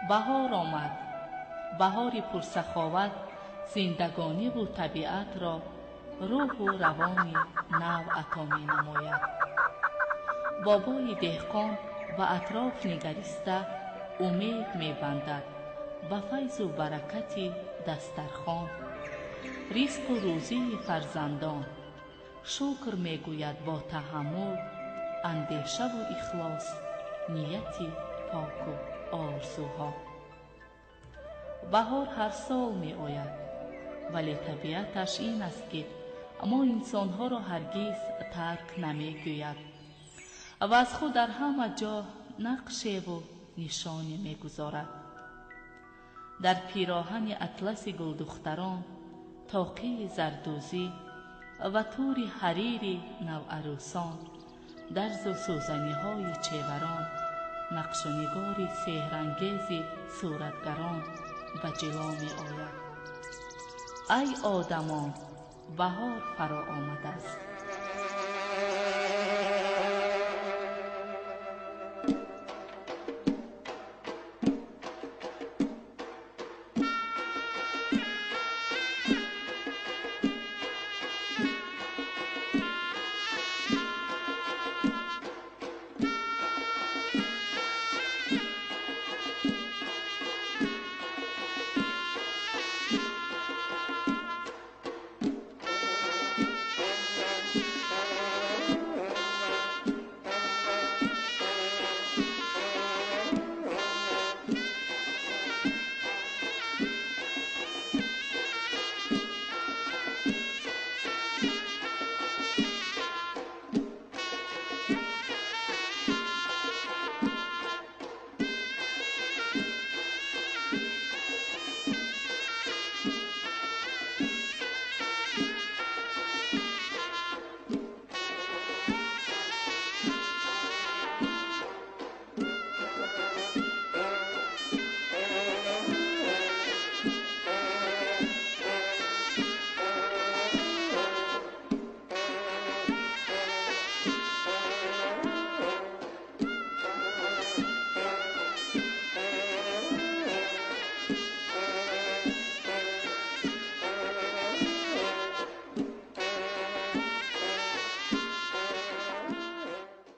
بهار آمد، بهاری پرسخاوت، زندگانی و طبیعت را روح و روانی نو عطا می نماید. بابای دهقان و اطراف نگریسته امید می بندد به فیض و برکت دسترخوان، رزق و روزی فرزندان. شکر می گوید با تحمل، اندیشه و اخلاص، نیتی پاک و آرزوها. بهار هر سال می آید، ولی طبیعتش این است که ما انسانها را هرگز ترک نمی گوید و از خود در همه جا نقشه و نشانی می گذارد. در پیراهن اطلس گلدختران، طاقی زردوزی و تور حریر نوعروسان، درز و سوزنی های چیوران، نقش و نگار سحرانگیز صورتگران به جلوه می آید. ای آدمان، بهار فرا آمده است.